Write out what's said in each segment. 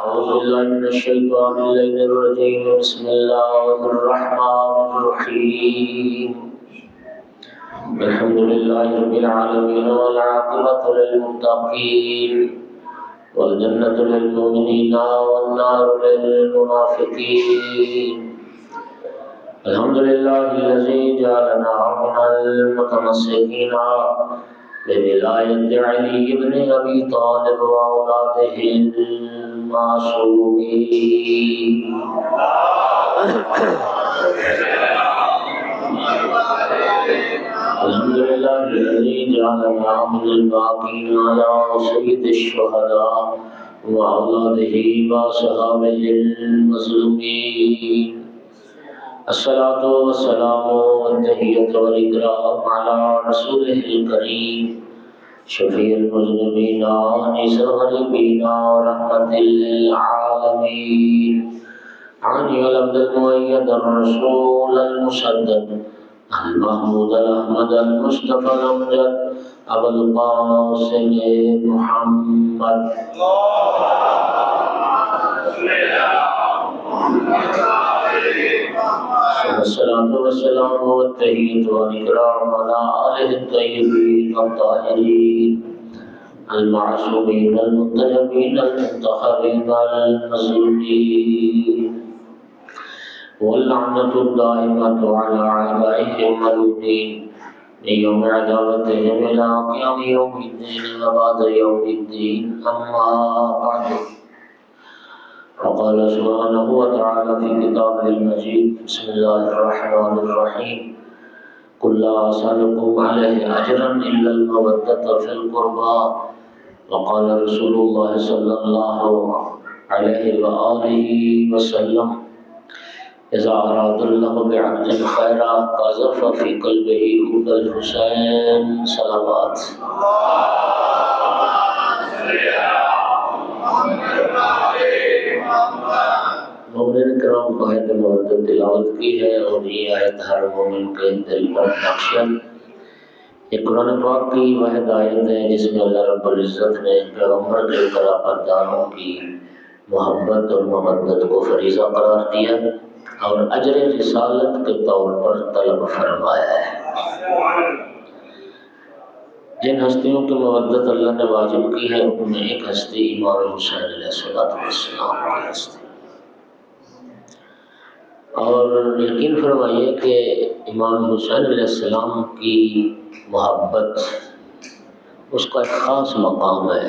أعوذ بالله من الشيطان الرجيم بسم الله الرحمن الرحيم الحمد لله رب العالمين والعاقبة للمتقين والجنة للمؤمنين والنار للمنافقين الحمد لله الذي جعلنا من المتمسكين بولاية علي بن أبي طالب وأولاده المعصومين الحمد لله الذي جعلنا من الباقين على سيد الشهداء وأولاده وصحابه المظلومين الصلاة والسلام والتحية والإكرام على رسوله الكريم شفيع المذنبين أنيس الغريبين ورحمة للعالمين عني العبد المؤيد الرسول المسدد المحمود الأحمد المصطفى الأمجد أبو القاسم محمد الصلاة والسلام والتحية والإكرام على آله الطيبين الطاهرين المعصومين المنتجبين المنتخبين المظلومين واللعنة الدائمة على أعدائهم الملومين من يوم عداوتهم إلى قيام يوم الدين وبعد يوم الدين أما بعد وقال سبحانه وتعالى في كتابه المجيد بسم الله الرحمن الرحيم قل لا أسألكم عليه أجرا إلا المودة في القربى وقال رسول الله صلى الله عليه وآله وسلم إذا أراد الله بعبد خيرا قذف في قلبه حب الحسين صلوات مومن کرام آیت مودت تلاوت کی ہے اور یہ آیت ہر مومن کے دل پر نقشن یہ قرآن پاک کی واحد آیت ہے جس میں اللہ رب العزت نے پیغمبر کے قرابتداروں کی محبت اور مودت کو فریضہ قرار دیا اور اجر رسالت کے طور پر طلب فرمایا ہے۔ جن ہستیوں کی مودت اللہ نے واجب کی ہے ان میں ایک ہستی امام حسین علیہ السلام کی ہستی، اور یقین فرمائیے کہ امام حسین علیہ السلام کی محبت اس کا ایک خاص مقام ہے،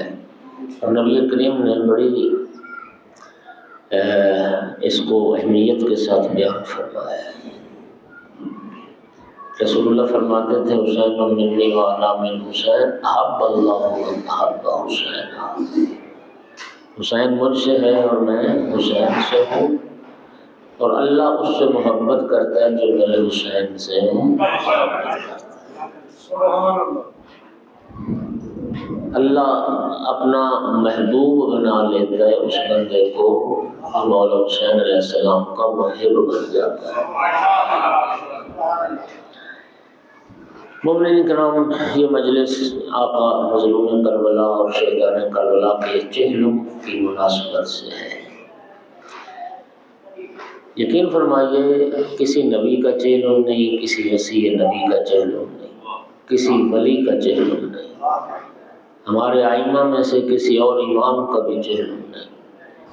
اور نبی کریم نے بڑی اس کو اہمیت کے ساتھ بیان فرمایا ہے۔ رسول اللہ فرماتے تھے حسین منی وانا من حسین احب اللہ من احب حسین، حسین مجھ سے ہے اور میں حسین سے ہوں، اور اللہ اس سے محبت کرتا ہے جو میرے حسین سے محبت کرتا ہے۔ اللہ اپنا محبوب بنا لیتا ہے اس بندے کو، مولا حسین علیہ السلام کا محب بن جاتا ہے۔ مومنین کرام، یہ مجلس آقا مظلوم کربلا اور شہدان کربلا کے چہلم کی مناسبت سے ہے۔ یقین فرمائیے کسی نبی کا چہلم نہیں، کسی وسیع نبی کا چہلم نہیں، کسی ولی کا چہلم نہیں، ہمارے ائمہ میں سے کسی اور امام کا بھی چہلم نہیں،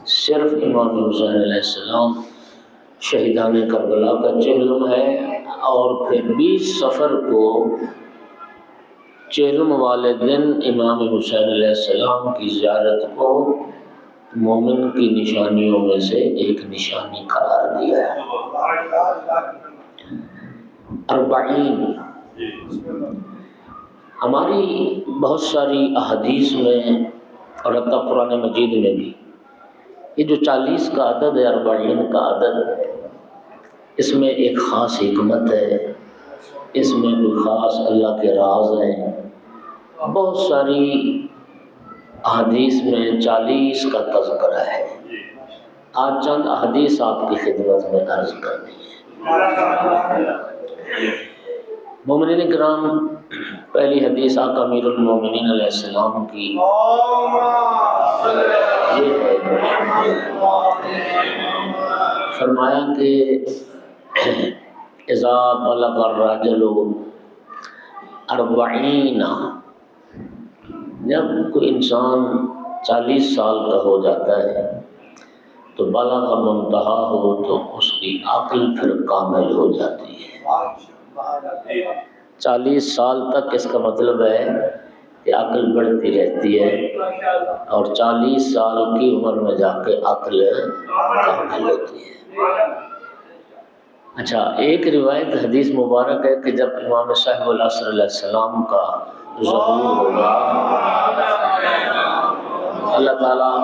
صرف امام حسین علیہ السلام شہیدان کربلا کا چہلم ہے۔ اور پھر 20 صفر کو چہلم والے دن امام حسین علیہ السلام کی زیارت کو مومن کی نشانیوں میں سے ایک نشانی قرار دیا ہے۔ 40 ہماری بہت ساری احادیث میں اور حتیٰ قرآن مجید میں بھی یہ جو 40 کا عدد ہے، 40 کا عدد، اس میں ایک خاص حکمت ہے، اس میں کوئی خاص اللہ کے راز ہیں۔ بہت ساری احادیث میں 40 کا تذکرہ ہے۔ آج چند احادیث آپ کی خدمت میں عرض کرنی ہے۔ مومنین کرام، پہلی حدیث آقا امیر المومنین علیہ السلام کی یہ ہے، فرمایا کہ اذا بلغ الرجل 40، جب کوئی انسان 40 سال کا ہو جاتا ہے تو بلغ منتہا ہو تو اس کی عقل پھر کامل ہو جاتی ہے۔ 40 سال تک اس کا مطلب ہے کہ عقل بڑھتی رہتی ہے، اور 40 سال کی عمر میں جا کے عقل کامل ہوتی ہے۔ اچھا، ایک روایت حدیث مبارک ہے کہ جب امام صاحب العصر علیہ السلام کا ظہور ہوگا، اللہ تعالیٰ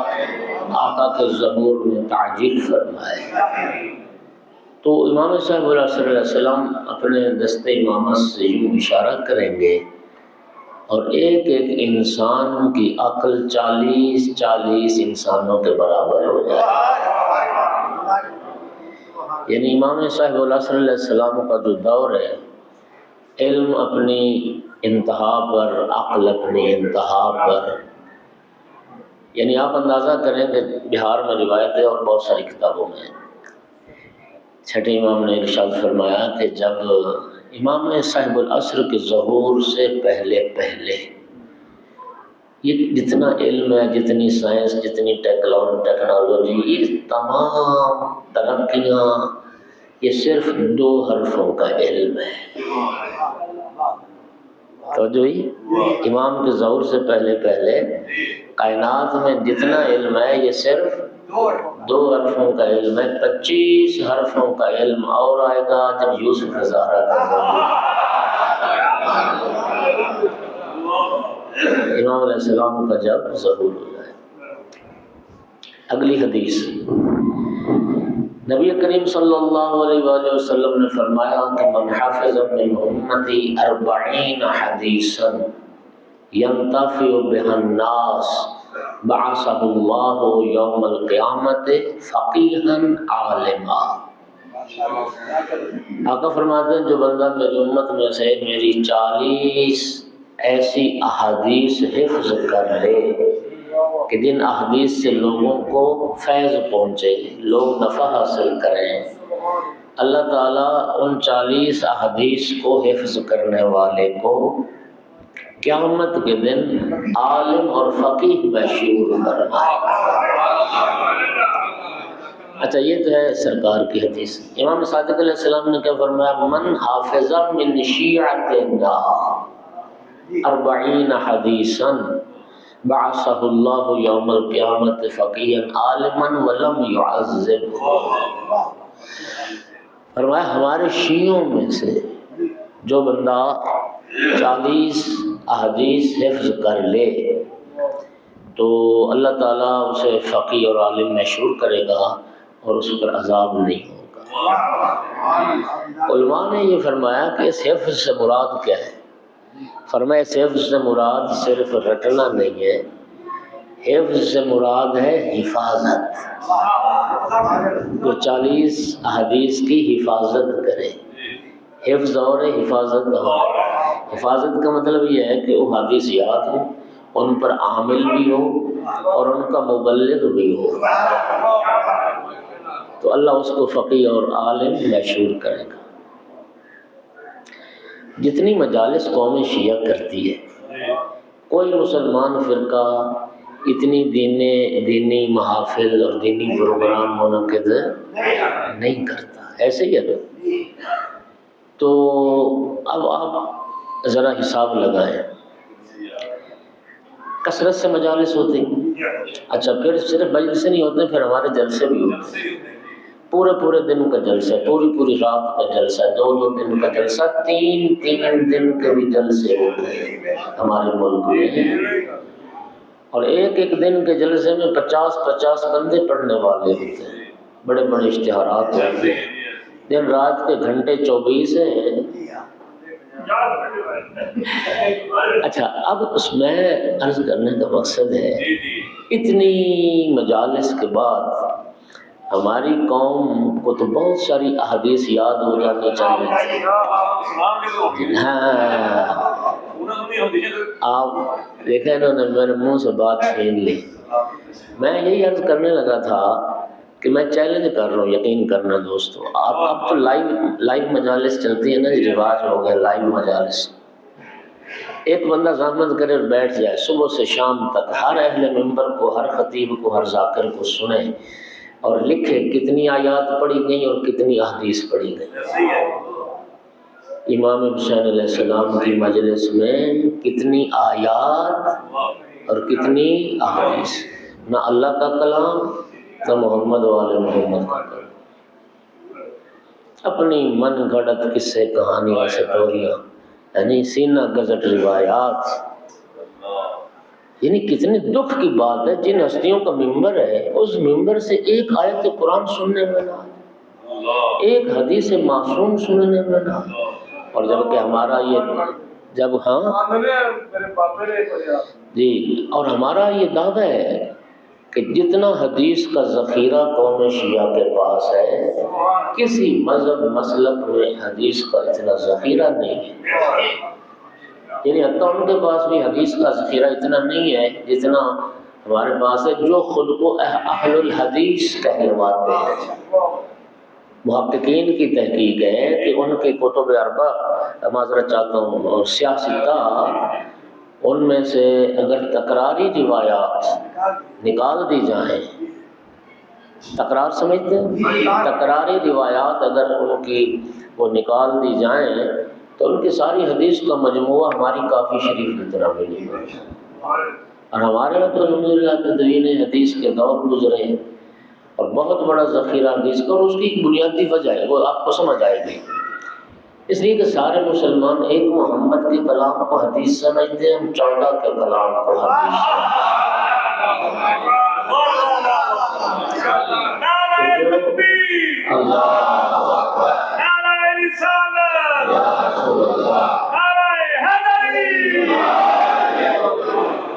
آقا کے ظہور میں تعجیل فرمائے، تو امام صاحب العصر علیہ السلام اپنے دست امامت سے یوں اشارہ کریں گے اور ایک ایک انسان کی عقل 40 انسانوں کے برابر ہو جائے۔ یعنی امام صاحب العصر علیہ السلام کا جو دور ہے، علم اپنی انتہا پر، عقل اپنی انتہا پر، یعنی آپ اندازہ کریں کہ بہار میں روایت ہے اور بہت ساری کتابوں میں، چھٹے امام نے ارشاد فرمایا کہ جب امام صاحب العصر کے ظہور سے پہلے یہ جتنا علم ہے، جتنی سائنس، جتنی ٹیکنالوجی، یہ تمام ترقیاں، یہ صرف 2 حرفوں کا علم ہے۔ تو جو امام کے ظہور سے پہلے کائنات میں جتنا علم ہے یہ صرف 2 حرفوں کا علم ہے۔ 25 حرفوں کا علم اور آئے گا جب یوسف ہزارہ کا امام علیہ السلام کا جب ظہور ہو جائے۔ اگلی حدیث، نبی کریم صلی اللہ علیہ وآلہ وسلم نے فرمایا کہ من حافظ من امتی 40 حدیثا ينتفع بها الناس بعثه الله یوم القیامت فقیہا عالما۔ آقا فرماتے ہیں جو بندہ میری امت میں سے میری 40 ایسی احادیث حفظ کر لے کہ جن احادیث سے لوگوں کو فیض پہنچے، لوگ نفع حاصل کریں، اللہ تعالیٰ ان 40 احادیث کو حفظ کرنے والے کو قیامت کے دن عالم اور فقیہ مشہور فرمائے گا۔ اچھا، یہ تو ہے سرکار کی حدیث۔ امام صادق علیہ السلام نے کیا فرمایا؟ من حافظ من شیعتنا 40 حدیثا بعثہ اللہ یوم القیامت فقیہا عالما ولم یعذبہ۔ فرمایا ہمارے شیعوں میں سے جو بندہ 40 احادیث حفظ کر لے تو اللہ تعالیٰ اسے فقیہ اور عالم مشہور کرے گا اور اس پر عذاب نہیں ہوگا۔ علماء نے یہ فرمایا کہ اس حفظ سے مراد کیا ہے؟ فرمایا اس حفظ سے مراد صرف رٹنا نہیں ہے، حفظ سے مراد ہے حفاظت۔ جو 40 احادیث کی حفاظت کرے، حفظ اور حفاظت اور۔ حفاظت کا مطلب یہ ہے کہ وہ حدیث یاد ہو، ان پر عامل بھی ہو اور ان کا مبلغ بھی ہو، تو اللہ اس کو فقیہ اور عالم مشہور کرے گا۔ جتنی مجالس قوم شیعہ کرتی ہے، کوئی مسلمان فرقہ اتنی دینی محافل اور دینی پروگرام منعقد نہیں کرتا، ایسے ہی ہے۔ تو اب آپ ذرا حساب لگائیں، کثرت سے مجالس ہوتی، اچھا پھر صرف مجلس نہیں ہوتے، پھر ہمارے جلسے بھی ہوتے، پورے دن کا جلسہ، پوری رات کا جلسہ، 2 دن کا جلسہ، 3 دن کے بھی جلسے ہوتے ہیں ہمارے ملک میں، اور ایک دن کے جلسے میں 50 بندے پڑھنے والے ہوتے ہیں، بڑے اشتہارات ہوتے ہیں، دن رات کے گھنٹے 24 ہیں۔ اچھا، اب اس میں عرض کرنے کا مقصد ہے، اتنی مجالس کے بعد ہماری قوم کو تو بہت ساری احادیث یاد ہو جانی چاہیے تھی۔ ہاں، آپ دیکھیں انہوں نے میرے منہ سے بات چھین لی. میں یہی عرض کرنے لگا تھا کہ میں چیلنج کر رہا ہوں، یقین کرنا دوستو. اب تو لائیو مجالس چلتی ہیں نا، رواج ہو گیا لائیو مجالس. ایک بندہ زحمت کرے اور بیٹھ جائے صبح سے شام تک، ہر اہل منبر کو، ہر خطیب کو، ہر ذاکر کو سنے اور لکھے کتنی آیات پڑھی گئی اور کتنی احادیث پڑھی گئی. امام حسین علیہ السلام کی مجلس میں کتنی آیات اور کتنی احادیث. نہ اللہ کا کلام، نہ محمد وآل محمد کا کلام. اپنی من گھڑت قصے کہانیاں سٹوریاں، یعنی سینہ گزٹ روایات. یعنی کتنے دکھ کی بات ہے، جن ہستیوں کا ممبر ہے اس ممبر سے ایک آیت قرآن سننے میں نہ آئے، ایک حدیث معصوم سننے میں نہ آئے. اور جبکہ ہمارا یہ جی اور ہمارا یہ دعویٰ ہے کہ جتنا حدیث کا ذخیرہ قوم شیعہ کے پاس ہے، کسی مذہب مسلک میں حدیث کا اتنا ذخیرہ نہیں ہے. یعنی حتیٰ ان کے پاس بھی حدیث کا ذخیرہ اتنا نہیں ہے جتنا ہمارے پاس ہے، جو خود کو اہل الحدیث کہلواتے ہیں. محققین کی تحقیق ہے کہ ان کے کتب اربع، معذرت چاہتا ہوں، سیاستہ، ان میں سے اگر تکراری روایات نکال دی جائیں، تکرار سمجھتے ہیں، تکراری روایات اگر ان کی وہ نکال دی جائیں تو ان کی ساری حدیث کا مجموعہ ہماری کافی شریف کی طرح ملے گا. اور ہمارے یہاں تو الحمدللہ تدوین حدیث کے دور گزرے ہیں اور بہت بڑا ذخیرہ حدیث کا، اور اس کی بنیادی وجہ ہے وہ آپ کو سمجھ آئے گی. اس لیے کہ سارے مسلمان ایک محمد کے کلام کو حدیث سمجھتے ہیں، ہم 14 کے کلام کو حدیث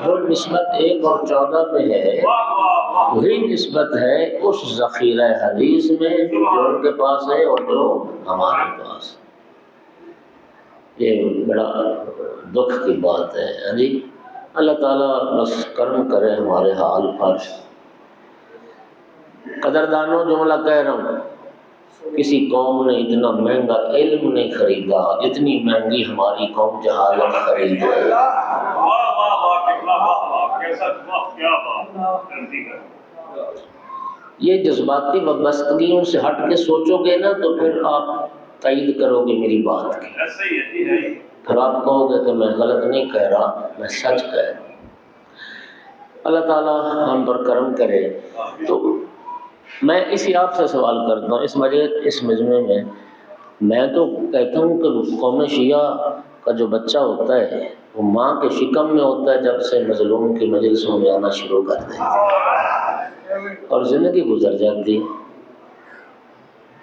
جو نسبت 1 اور 14 میں ہے وہی نسبت ہے اس ذخیرہ حدیث میں جو ان کے پاس ہے اور جو ہمارے پاس. یہ بڑا دکھ کی بات ہے. جی اللہ تعالیٰ بس کرم کرے ہمارے حال پر. قدردانوں جملہ کہہ رہا ہوں، کسی قوم نے اتنا مہنگا علم نہیں خریدا جتنی مہنگی ہماری قوم جہالت خرید ہے. یہ جذباتی وابستگیوں سے ہٹ کے سوچو گے نا تو پھر آپ تائید کرو گے میری بات کی. پھر آپ کہو گے کہ میں غلط نہیں کہہ رہا، میں سچ کہہ رہا ہوں. اللہ تعالیٰ ہم پر کرم کرے. تو میں اسی آپ سے سوال کرتا ہوں اس مجمع میں تو کہتا ہوں کہ قوم شیعہ کا جو بچہ ہوتا ہے وہ ماں کے شکم میں ہوتا ہے جب سے مظلوم کی مجلسوں میں آنا شروع کر دیں اور زندگی گزر جاتی ہے.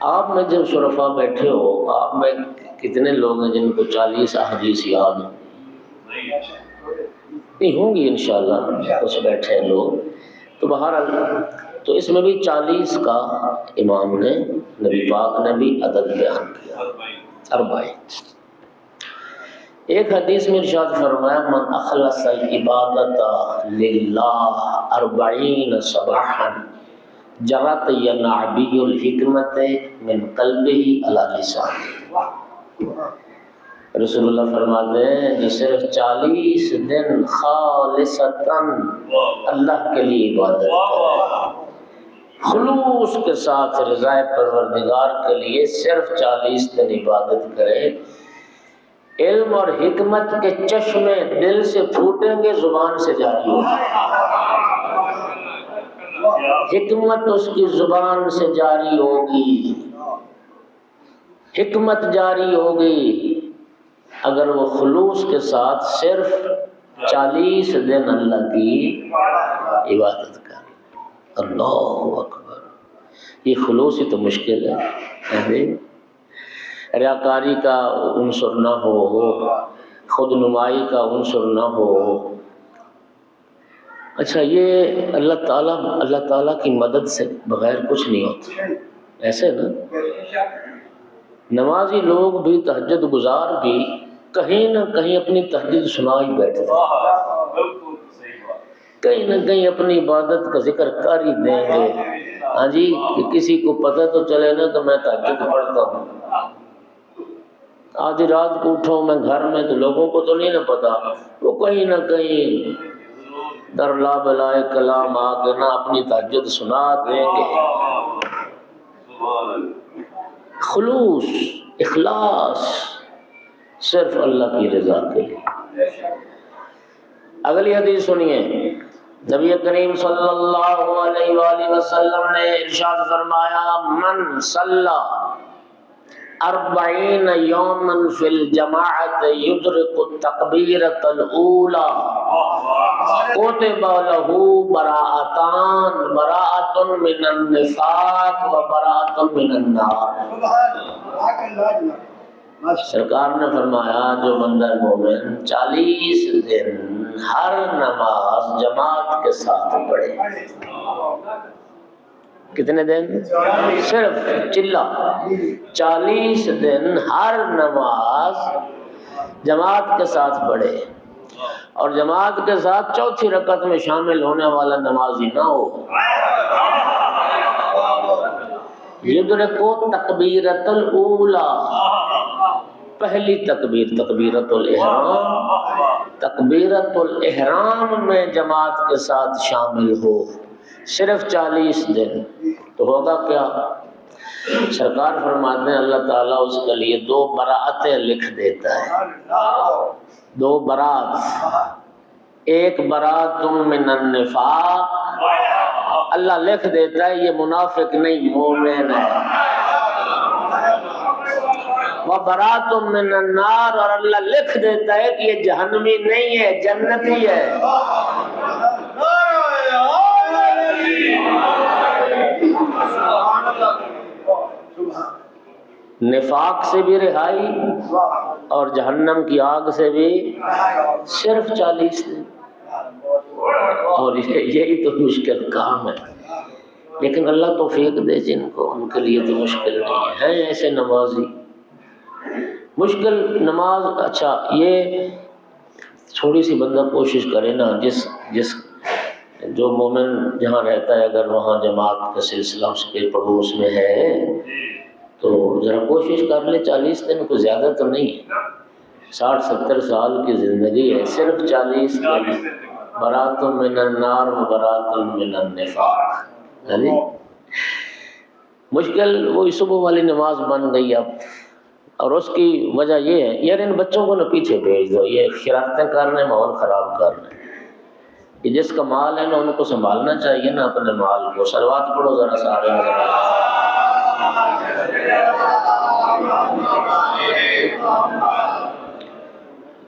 آپ میں جب شرفا بیٹھے ہو، آپ میں کتنے لوگ ہیں جن کو 40 احادیث یاد نہیں ہوں گی؟ انشاءاللہ کچھ بیٹھے ہیں لوگ. تو بہرحال تو اس میں بھی 40 کا امام نے، نبی پاک نے بھی عدد بیان کیا، 40. ایک حدیث میں ارشاد فرمایا من اخلص العبادت للہ 40 صباحا جرت ینعبی الحکمت من قلبہ علی لسانہ. رسول اللہ فرماتے ہیں جو صرف 40 دن خالصتاً اللہ کے لیے عبادت کرے، خلوص کے ساتھ رضائے پروردگار کے لیے صرف 40 دن عبادت کرے، علم اور حکمت کے چشمے دل سے پھوٹیں گے، زبان سے جاری ہوگی. حکمت اس کی زبان سے جاری ہوگی، حکمت جاری ہوگی اگر وہ خلوص کے ساتھ صرف 40 دن اللہ کی عبادت کرے. اللہ اکبر. یہ خلوص ہی تو مشکل ہے. ریاکاری کا عنصر نہ ہو، خود نمائی کا عنصر نہ ہو. اچھا یہ اللہ تعالیٰ کی مدد سے بغیر کچھ نہیں ہوتا. ایسے نا نمازی لوگ بھی، تہجد گزار بھی کہیں نہ کہیں اپنی تہجد سنا ہی بیٹھتے ہیں، کہیں نہ کہیں اپنی عبادت کا ذکر کر ہی دیں گے۔ ہاں جی، کہ کسی کو پتہ تو چلے نا کہ میں تہجد پڑھتا ہوں۔ آدھی رات کو اٹھا میں گھر میں تو لوگوں کو تو نہیں نہ پتا، وہ کہیں نہ کہیں در لا بلائے کلام آ کے نہ اپنی تہجد سنا دیں گے۔ خلوص، اخلاص، صرف اللہ کی رضا کے لیے۔ اگلی حدیث سنیے، نبی کریم صلی اللہ علیہ وآلہ وسلم نے ارشاد فرمایا، من صلی 40 یوما فی الجماعت یدرک التکبیرۃ الاولی کتب لہ براءتان، براءۃ من النفاق و براءۃ من النار۔ سرکار نے فرمایا جو بندہ مومن 40 دن ہر نماز جماعت کے ساتھ پڑھے، کتنے دن؟ صرف چلا 40 دن ہر نماز جماعت کے ساتھ پڑھے، اور جماعت کے ساتھ چوتھی رکعت میں شامل ہونے والا نمازی نہ ہو، یدرکو تکبیرۃ الاولی، پہلی تکبیر تکبیرۃ الاحرام، تکبیرۃ الاحرام میں جماعت کے ساتھ شامل ہو، صرف 40 دن، تو ہوگا کیا؟ سرکار فرماتے ہیں اللہ تعالیٰ اس کے لیے 2 براءتیں لکھ دیتا ہے، 2 براءت، ایک براءۃ من النفاق، اللہ لکھ دیتا ہے یہ منافق نہیں مومن ہے، وبراءۃ من النار، اور اللہ لکھ دیتا ہے کہ یہ جہنمی نہیں ہے جنتی ہے۔ نفاق سے بھی رہائی اور جہنم کی آگ سے بھی صرف 40 دن، اور یہی تو مشکل کام ہے، لیکن اللہ توفیق دے جن کو، ان کے لیے تو مشکل نہیں ہے ایسے نمازی۔ مشکل نماز، اچھا یہ تھوڑی سی بندہ کوشش کرے نا، جس جو مومن جہاں رہتا ہے اگر وہاں جماعت کا سلسلہ اس کے پڑوس میں ہے تو ذرا کوشش کر لے، 40 دن کو زیادہ تو نہیں ہے، 60-70 سال کی زندگی ہے، صرف 40 دن، براءۃ من النار و براءۃ من النفاق۔ مشکل وہی صبح والی نماز بن گئی اب، اور اس کی وجہ یہ ہے یار ان بچوں کو نہ پیچھے بھیج دو، یہ شرارتیں کر رہے ہیں، ماحول خراب کر رہے ہیں، یہ جس کا مال ہے نا ان کو سنبھالنا چاہیے نا اپنے مال کو۔ صلوات پڑھو ذرا سارے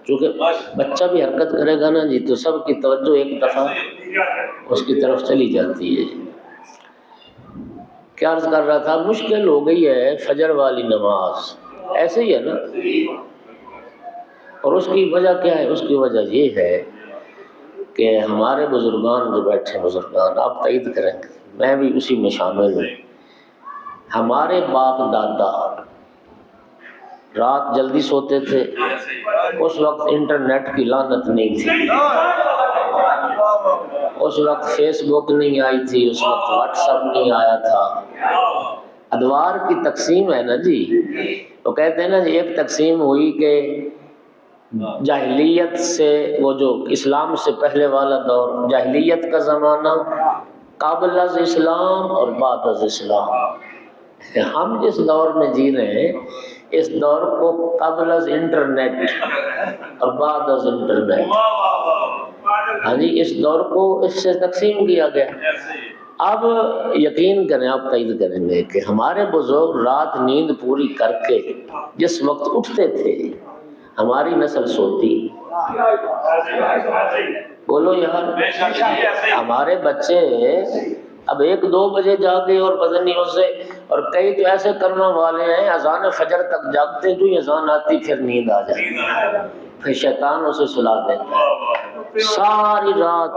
چونکہ بچہ بھی حرکت کرے گا نا جی تو سب کی توجہ ایک دفعہ اس کی طرف چلی جاتی ہے۔ کیا عرض کر رہا تھا، مشکل ہو گئی ہے فجر والی نماز، ایسے ہی ہے نا، اور اس کی وجہ کیا ہے؟ اس کی وجہ یہ ہے کہ ہمارے بزرگان جو بیٹھے، بزرگان آپ تائید کریں گے، میں بھی اسی میں شامل ہوں، ہمارے باپ دادا رات جلدی سوتے تھے، اس وقت انٹرنیٹ کی لعنت نہیں تھی، اس وقت فیس بک نہیں آئی تھی، اس وقت واٹس ایپ نہیں آیا تھا، ادوار کی تقسیم ہے نا جی، تو کہتے ہیں نا جی ایک تقسیم ہوئی کہ جاہلیت سے، وہ جو اسلام سے پہلے والا دور، جاہلیت کا زمانہ، قبل از اسلام اور بعد از اسلام۔ ہم جس دور میں جی رہے ہیں اس دور کو قبل از انٹرنیٹ اور بعد از انٹرنیٹ، ہاں جی اس دور کو اس سے تقسیم کیا گیا۔ اب یقین کریں، آپ تائید کریں گے کہ ہمارے بزرگ رات نیند پوری کر کے جس وقت اٹھتے تھے ہماری نسل سوتی، بولو یار، ہمارے بچے اب 1-2 بجے جاگے اور پتہ نہیں اسے، اور کئی تو ایسے کرنے والے ہیں اذان فجر تک جاگتے، جو اذان آتی پھر نیند آ جاتی، پھر شیطان اسے سلا دیتا ہے، ساری رات،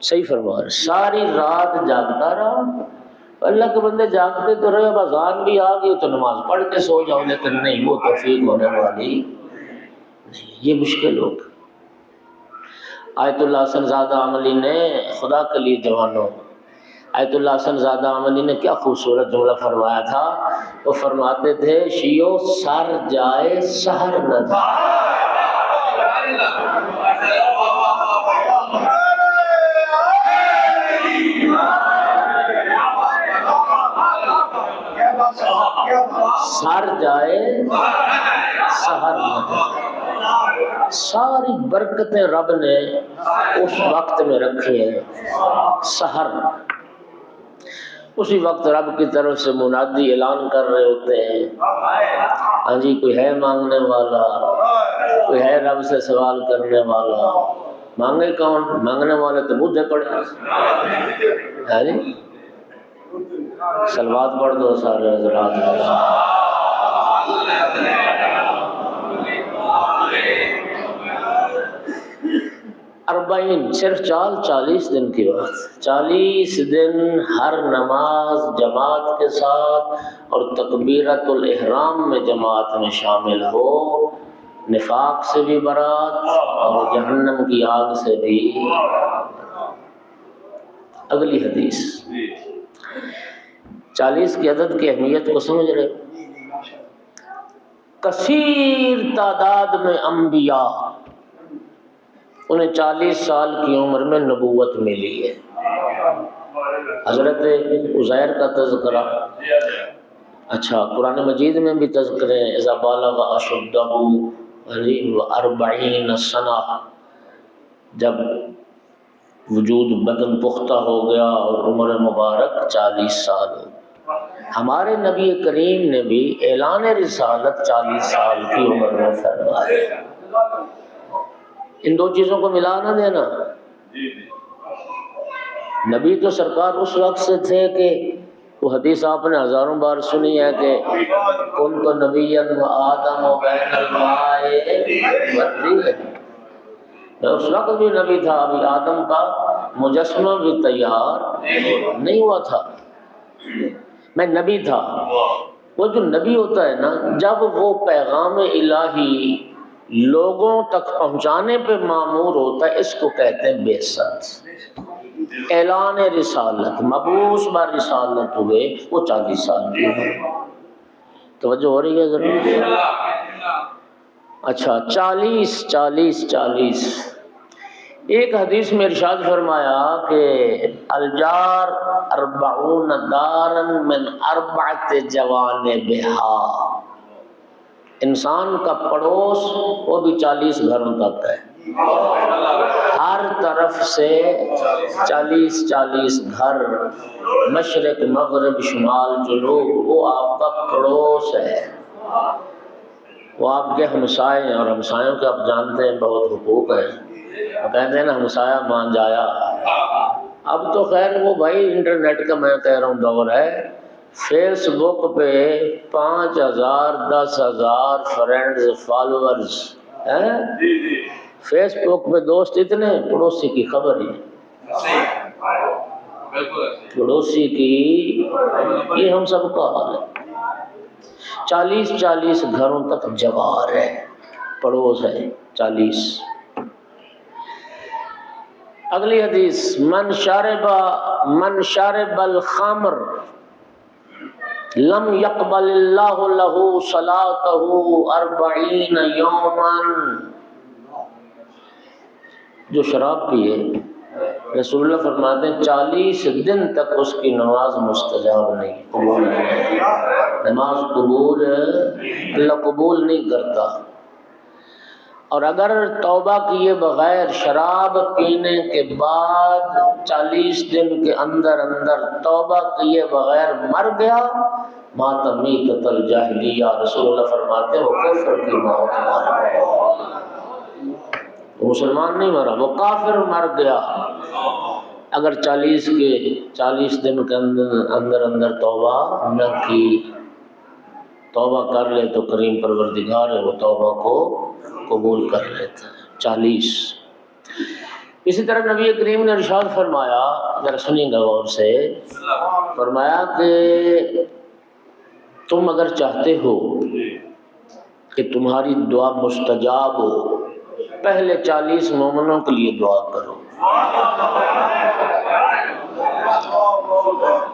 صحیح فرما رہے، ساری رات جاگتا رہا۔ اللہ کے بندے جاگتے تو رہے، اب اذان بھی آ گئی تو نماز پڑھ کے سو جاؤ، لیکن نہیں، وہ توفیق ہونے والی یہ مشکل ہوگا۔ آیت اللہ حسن زادہ عملی نے، خدا کے لیے جوانوں، آیت اللہ حسن زادہ عملی نے کیا خوبصورت جملہ فرمایا تھا۔ وہ فرماتے تھے شیعو سر جائے سحر نہ جائے۔ سر جائے سحر نہ جائے۔ ساری برکتیں رب نے اس وقت میں رکھی ہیں، سحر۔ اسی وقت رب کی طرف سے منادی اعلان کر رہے ہوتے ہیں، ہاں جی کوئی ہے مانگنے والا، کوئی ہے رب سے سوال کرنے والا۔ مانگے کون؟ مانگنے والے تو بوڑھے پڑے ہیں جی۔ صلوات پڑھ دو سارے حضرات۔ اربعین صرف 40 دن کی بات، 40 دن ہر نماز جماعت کے ساتھ اور تکبیرۃ الاحرام میں جماعت میں شامل ہو، نفاق سے بھی برات اور جہنم کی آگ سے بھی۔ اگلی حدیث 40 کی عدد کی اہمیت کو سمجھ رہے ہو؟ کثیر تعداد میں انبیاء، انہیں 40 سال کی عمر میں نبوت ملی ہے۔ حضرت عزیر کا تذکرہ، اچھا قرآن مجید میں بھی تذکرے ہیں، اذا بالغ اشدہ و40 سنہ، جب وجود بدن پختہ ہو گیا اور عمر مبارک 40 سال ہو۔ ہمارے نبی کریم نے بھی اعلان رسالت 40 سال کی عمر میں فرمایا۔ ان دو چیزوں کو ملا نہ دینا۔ نبی تو سرکار اس وقت سے تھے کہ وہ حدیث آپ نے ہزاروں بار سنی ہے کہ کنت نبیا و آدم بین الماء والطین۔ میں اس وقت بھی نبی تھا، ابھی آدم کا مجسمہ بھی تیار نہیں ہوا تھا، میں نبی تھا۔ وہ جو نبی ہوتا ہے نا، جب وہ پیغام الہی لوگوں تک پہنچانے پہ مامور ہوتا ہے، اس کو کہتے ہیں بعثت، اعلان رسالت۔ مبعوث بر رسالت ہوئے وہ 40 سال کی عمر۔ توجہ ہو رہی ہے ضرور؟ اچھا 40 ایک حدیث میں ارشاد فرمایا کہ الجار 40 دارا من 4 جوانبها، انسان کا پڑوس وہ بھی 40 گھروں تک ہے، ہر طرف سے 40 گھر، مشرق مغرب شمال جنوب، وہ آپ کا پڑوس ہے، وہ آپ کے ہمسائے ہیں۔ اور ہمسایوں کے آپ جانتے ہیں بہت حقوق ہیں، وہ کہتے ہیں نا ہمسایہ مان جایا۔ اب تو خیر وہ بھائی انٹرنیٹ کا میں کہہ رہا ہوں دور ہے، فیس بک پہ 5000 10,000 فرینڈز فالوورز ہیں، فیس بک پہ دوست اتنے، پڑوسی کی خبر ہی، پڑوسی کی، یہ ہم سب کا حال ہے۔ 40 گھروں تک جوار ہے، پڑوس ہے 40۔ اگلی حدیث من شرب الخمر لم يقبل اللہ له صلاته 40 یوما، جو شراب پیے رسول اللہ فرماتے ہیں 40 دن تک اس کی نماز مستجاب نہیں، قبول نہیں، نماز قبول اللہ قبول نہیں کرتا۔ اور اگر توبہ کیے بغیر شراب پینے کے بعد 40 دن کے اندر توبہ کیے بغیر مر گیا، مات میتۃ الجاہلیہ، رسول اللہ فرماتے ہیں وہ کفر کی موت مر گیا، وہ مسلمان نہیں مرا، وہ کافر مر گیا۔ اگر 40 دن کے اندر توبہ نہ کی، توبہ کر لے تو کریم پروردگار ہے وہ توبہ کو قبول کر لیتا ہے۔ 40۔ اسی طرح نبی کریم نے ارشاد فرمایا، ذرا سنیں گا غور سے، فرمایا کہ تم اگر چاہتے ہو کہ تمہاری دعا مستجاب ہو، پہلے 40 مومنوں کے لیے دعا کرو،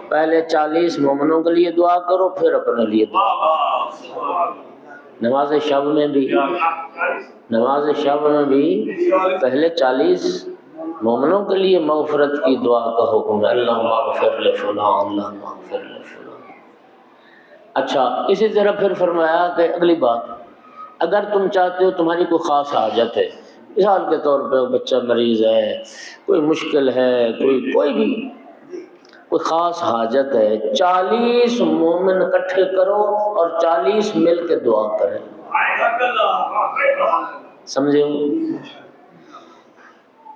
پہلے 40 مومنوں کے لیے دعا کرو، پھر اپنے لیے دعا کرو۔ نماز شب میں بھی پہلے 40 مومنوں کے لیے مغفرت کی دعا کا حکم ہے، اللہم اغفر لفلان، اللہم اغفر لفلان۔ اچھا، اسی طرح پھر فرمایا کہ اگلی بات، اگر تم چاہتے ہو تمہاری کوئی خاص حاجت ہے، مثال کے طور پہ بچہ مریض ہے، کوئی مشکل ہے، کوئی بھی کوئی خاص حاجت ہے، 40 مومن اکٹھے کرو اور 40 مل کے دعا کریں۔ سمجھے؟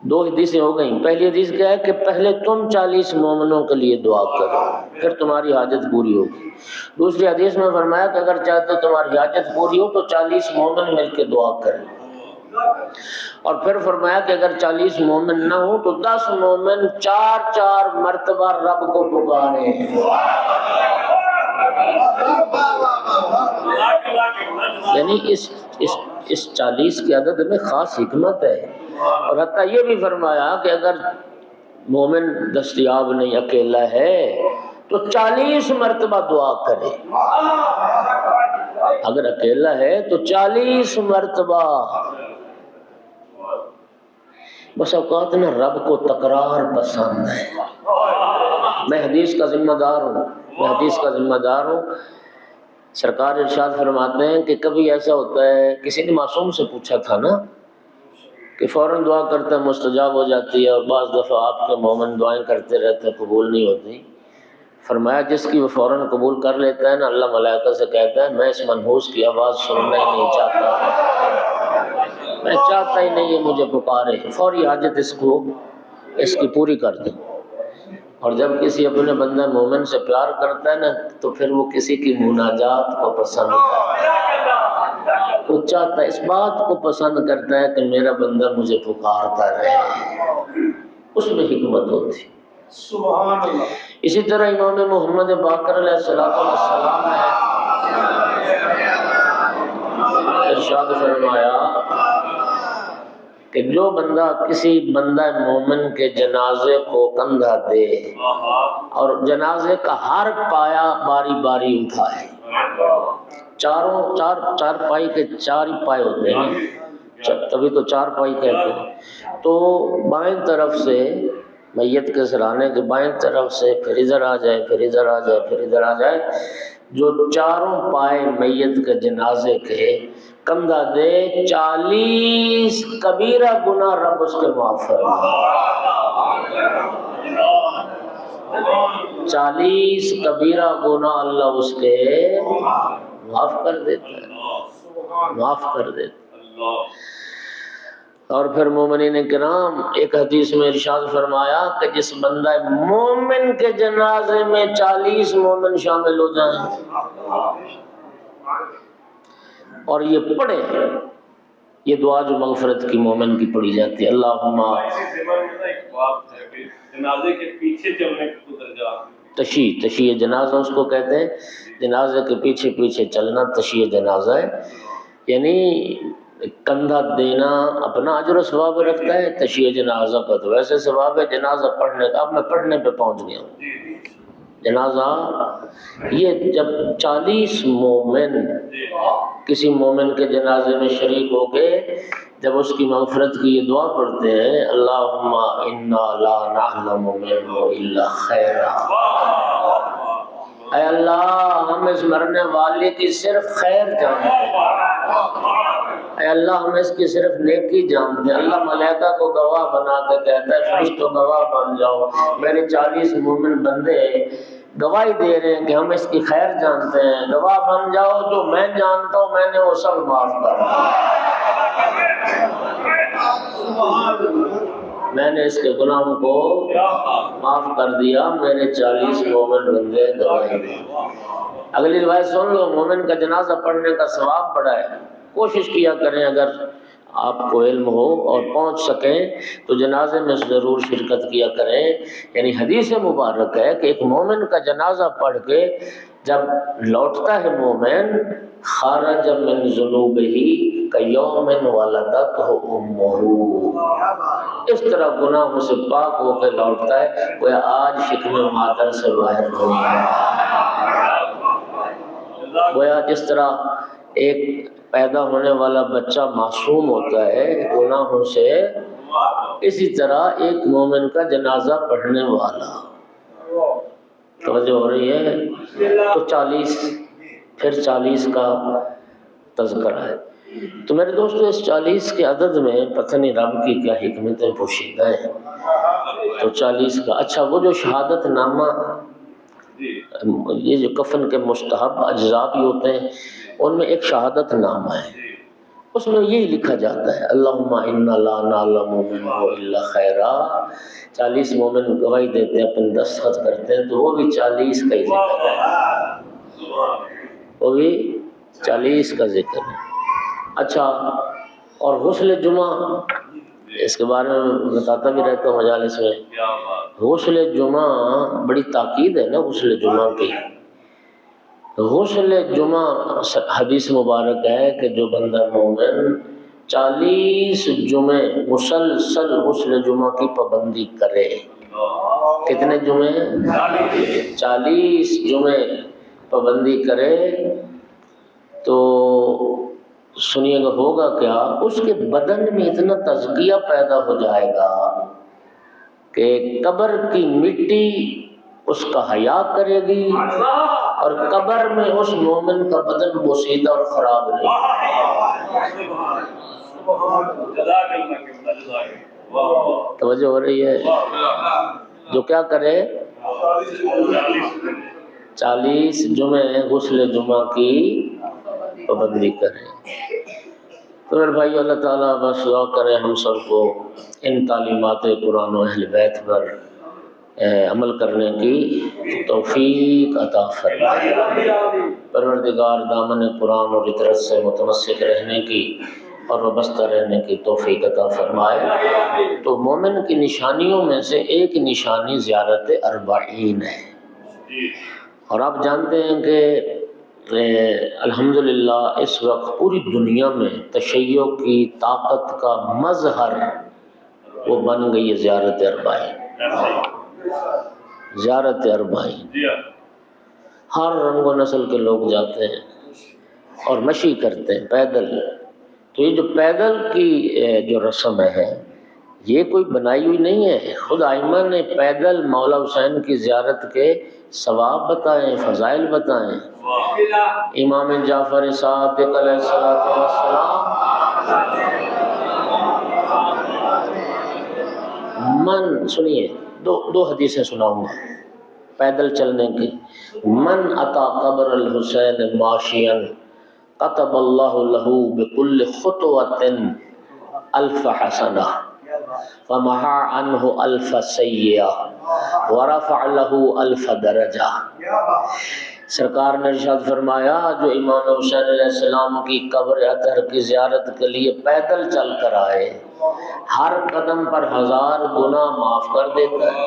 2 حدیثیں ہو گئیں۔ پہلی حدیث کیا ہے کہ پہلے تم 40 مومنوں کے لیے دعا کرو، پھر تمہاری حاجت پوری ہوگی۔ دوسری حدیث میں فرمایا کہ اگر چاہتے ہو تمہاری حاجت پوری ہو تو 40 مومن مل کے دعا کریں، اور پھر فرمایا کہ اگر 40 مومن نہ ہو تو 10 مومن 4 مرتبہ رب کو پکاریں۔ یعنی اس 40 کی عدد میں خاص حکمت ہے، اور حتیٰ یہ بھی فرمایا کہ اگر مومن دستیاب نہیں، اکیلا ہے، تو 40 مرتبہ دعا کرے۔ اگر اکیلا ہے تو 40 مرتبہ۔ بس اوقات نا رب کو تکرار پسند ہے۔ میں حدیث کا ذمہ دار ہوں، سرکار ارشاد فرماتے ہیں کہ کبھی ایسا ہوتا ہے، کسی نے معصوم سے پوچھا تھا نا کہ فوراً دعا کرتا ہے مستجاب ہو جاتی ہے، اور بعض دفعہ آپ کے مومن دعائیں کرتے رہتے ہیں قبول نہیں ہوتی۔ فرمایا جس کی وہ فوراً قبول کر لیتا ہے نا، اللہ ملائکہ سے کہتا ہے میں اس منحوس کی آواز سننا ہی نہیں چاہتا، میں چاہتا ہی نہیں ہے مجھے پکارے، فوری حاجت اس کی پوری کر دیں۔ اور جب کسی اپنے بندہ مومن سے پیار کرتا ہے نا، تو پھر وہ کسی کی مناجات کو پسند کرتا ہے، وہ چاہتا ہے، اس بات کو پسند کرتا ہے کہ میرا بندہ مجھے پکارتا رہے، اس میں حکمت ہوتی۔ سبحان اللہ۔ اسی طرح امام محمد باقر علیہ السلام نے ارشاد فرمایا کہ جو بندہ کسی بندہ مومن کے جنازے کو کندھا دے اور جنازے کا ہر پایا باری باری اٹھائے، چار پائی کے 4 ہی پائے ہوتے ہیں، تبھی تو 4 پائی کہتے ہیں، تو بائیں طرف سے میت کے سرانے کے بائیں طرف سے پھر ادھر آ جائے، پھر ادھر آ جائے، پھر ادھر آ جائے، جو 4 پائے میت کے جنازے کے کندھا دے، 40 کبیرہ گناہ رب اس کے معاف فرمائے۔ 40 کبیرہ گناہ اللہ اس کے معاف کر دیتا ہے، معاف کر دیتا ہے۔ اور پھر مومنین کرام، ایک حدیث میں ارشاد فرمایا کہ جس بندہ مومن کے جنازے میں 40 مومن شامل ہو جائیں اور یہ پڑھے، یہ دعا جو مغفرت کی مومن کی پڑھی جاتی ہے، اللہم جنازے کے پیچھے چلنے کو درجہ، تشیع جنازہ اس کو کہتے ہیں، جنازے کے پیچھے پیچھے چلنا تشیع جنازہ ہے، یعنی کندھا دینا اپنا اجر و ثواب رکھتا ہے، تشیع جنازہ کا تو ویسے ثواب ہے، جنازہ پڑھنے کا۔ اب میں پڑھنے پہ پہنچ گیا ہوں۔ جنازہ یہ جب 40 مومن کسی مومن کے جنازے میں شریک ہو کے جب اس کی مغفرت کی یہ دعا پڑھتے ہیں، اللہم انا لا نعلم منہ الا خیرا، اے اللہ ہم اس مرنے والے کی صرف خیر جانتے ہیں، اے اللہ ہم اس کی صرف نیکی جانتے ہیں۔ اللہ ملائکہ کو گواہ بنا کے کہتا ہے فرشتوں گواہ بن جاؤ، میرے 40 مومن بندے گواہی دے رہے ہیں کہ ہم اس کی خیر جانتے ہیں، گواہ بن جاؤ، جو میں جانتا ہوں میں نے وہ سب معاف کر دیا، میں نے اس کے گناہوں کو معاف کر دیا، میرے 40 مومن بندے گواہی دے۔ اگلی روایت سن لو، مومن کا جنازہ پڑھنے کا ثواب بڑا ہے، کوشش کیا کریں اگر آپ کو علم ہو اور پہنچ سکیں تو جنازے میں ضرور شرکت کیا کریں۔ یعنی حدیث مبارک ہے کہ ایک مومن کا جنازہ پڑھ کے جب لوٹتا ہے مومن، خرج من ذنوبہ کیوم ولدتہ امہ، اس طرح گناہوں سے پاک ہو کے لوٹتا ہے وہ آج شکم مادر سے باہر ہو گیا۔ گویا جس طرح ایک پیدا ہونے والا بچہ معصوم ہوتا ہے گناہوں سے، اسی طرح ایک مومن کا جنازہ پڑھنے والا۔ توجہ ہو رہی ہے؟ تو 40 پھر 40 کا تذکرہ ہے۔ تو میرے دوستو اس 40 کے عدد میں پتہ نہیں رب کی کیا حکمتیں پوشیدہ ہیں۔ تو 40 کا اچھا وہ جو شہادت نامہ، یہ جو کفن کے مستحب اجزاء بھی ہوتے ہیں ان میں ایک شہادت نامہ ہے، اس میں یہی لکھا جاتا ہے اللہم انا لا نعلم منہ الا خیرا۔ 40 مومن گواہی دیتے ہیں، اپنے دستخط کرتے ہیں، تو وہ بھی 40 کا ہی ذکر ہے، وہ بھی 40 کا ذکر ہے۔ اچھا، اور غسل جمعہ، اس کے بارے میں بتاتا بھی رہتا ہوں مجالس میں۔ غسل جمعہ بڑی تاکید ہے نا غسل جمعہ کی۔ غسل جمعہ حدیث مبارک ہے کہ جو بندہ مومن 40 جمعے مسلسل غسل جمعہ کی پابندی کرے، کتنے جمعے؟ 40 جمعے پابندی کرے، تو سنیے گا ہوگا کیا، اس کے بدن میں اتنا تزکیہ پیدا ہو جائے گا کہ قبر کی مٹی اس کا حیا کرے گی، اور قبر میں اس مومن کا بدن بوسیدہ اور خراب نہیں۔ توجہ ہو رہی ہے؟ جو کیا کرے 40 جمعے غسل جمعہ کی پابندی کرے۔ تو میرے بھائی اللہ تعالیٰ بس دعا کرے ہم سب کو ان تعلیمات قرآن و اہل بیت پر عمل کرنے کی توفیق عطا فرمائے۔ پروردگار دامن قرآن اور اطرت سے متمسک رہنے کی اور وابستہ رہنے کی توفیق عطا فرمائے۔ تو مومن کی نشانیوں میں سے ایک نشانی زیارت اربعین ہے، اور آپ جانتے ہیں کہ الحمدللہ اس وقت پوری دنیا میں تشیع کی طاقت کا مظہر وہ بن گئی ہے زیارت اربعین۔ زیارت اربعین ہر رنگ و نسل کے لوگ جاتے ہیں اور مشی کرتے ہیں پیدل۔ تو یہ جو پیدل کی جو رسم ہے یہ کوئی بنائی ہوئی نہیں ہے، خود ائمہ نے پیدل مولا حسین کی زیارت کے ثواب بتائیں، فضائل بتائیں۔ امام جعفر صادق علیہ السلام من سنیے دو حدیثیں سناؤں گا پیدل چلنے کی۔ من اتا قبر الحسین ماشیا كتب اللہ له بكل خطوة 1000 حسنہ فمحى عنه 1000 سیئہ ورفع له 1000 درجہ۔ سرکار نے ارشاد فرمایا جو امام حسین علیہ السلام کی قبر اطہر کی زیارت کے لیے پیدل چل کر آئے، ہر قدم پر 1000 گناہ معاف کر دیتا ہے،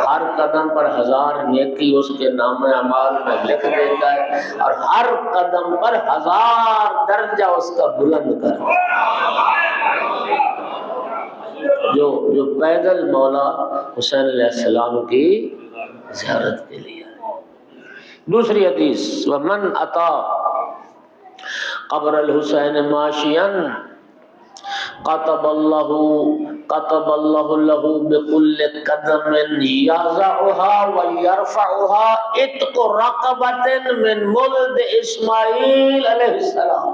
ہر قدم پر 1000 نیکی اس کے نام اعمال میں لکھ دیتا ہے، اور ہر قدم پر 1000 درجہ اس کا بلند کر دیتا ہے۔ جو پیدل مولا حسین علیہ السلام کی زیارت کے لیے۔ دوسری حدیث ومن اتا قبر الحسین ماشیا كتب اللہ له بكل قدم يضعها ويرفعها عتق رقبة من ولد اسماعیل علیہ السلام۔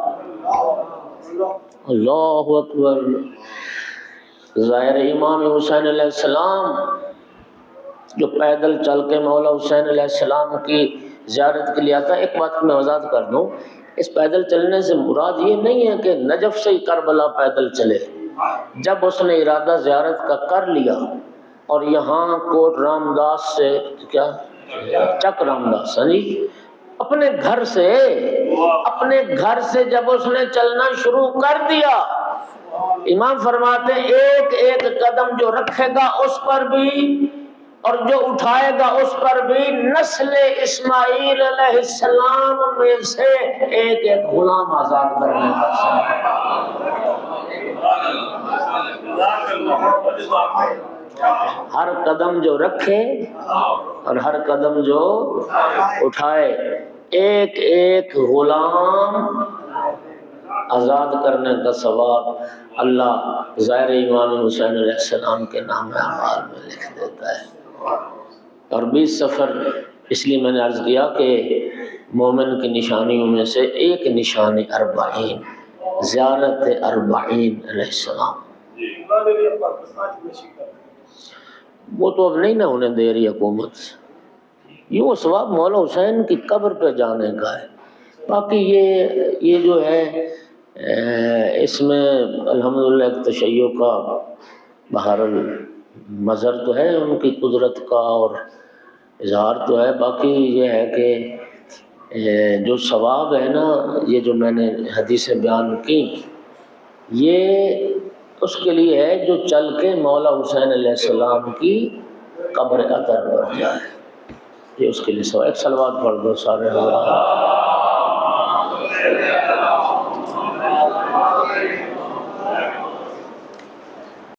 اللہ اکبر۔ ظاہر امام حسین علیہ السلام جو پیدل چل کے مولا حسین علیہ السلام کی زیارت کے لیے آتا ہے۔ ایک بات میں وضاحت کر دوں، اس پیدل چلنے سے مراد یہ نہیں ہے کہ نجف سے ہی کربلا پیدل چلے۔ جب اس نے ارادہ زیارت کا کر لیا اور یہاں کوٹ رام داس سے کیا چک رام داس اپنے گھر سے جب اس نے چلنا شروع کر دیا امام فرماتے ہیں ایک ایک قدم جو رکھے گا اس پر بھی اور جو اٹھائے گا اس پر بھی نسل اسماعیل علیہ السلام میں سے ایک ایک غلام آزاد کرنے کا ہر قدم جو رکھے اور ہر قدم جو اٹھائے ایک ایک غلام آزاد کرنے کا ثواب اللہ ظاہر امام حسین علیہ السلام کے نام اعمال میں لکھ دیتا ہے۔ اور 20 سفر اس لیے میں نے عرض کیا کہ مومن کی نشانیوں میں سے ایک نشانی 40 زیارت 40 علیہ السلام، وہ تو اب نہیں نہ ہونے دے رہی حکومت، یوں ثواب مولا حسین کی قبر پہ جانے کا ہے۔ باقی یہ جو ہے اس میں الحمدللہ ایک تشیع کا بہرحال مظہر تو ہے ان کی قدرت کا اور اظہار تو ہے، باقی یہ ہے کہ جو ثواب ہے نا، یہ جو میں نے حدیثیں بیان کی یہ اس کے لیے ہے جو چل کے مولا حسین علیہ السلام کی قبر اطہر پر جائے، یہ اس کے لیے ثواب۔ ایک صلوات پڑھ دو سارے حضرات۔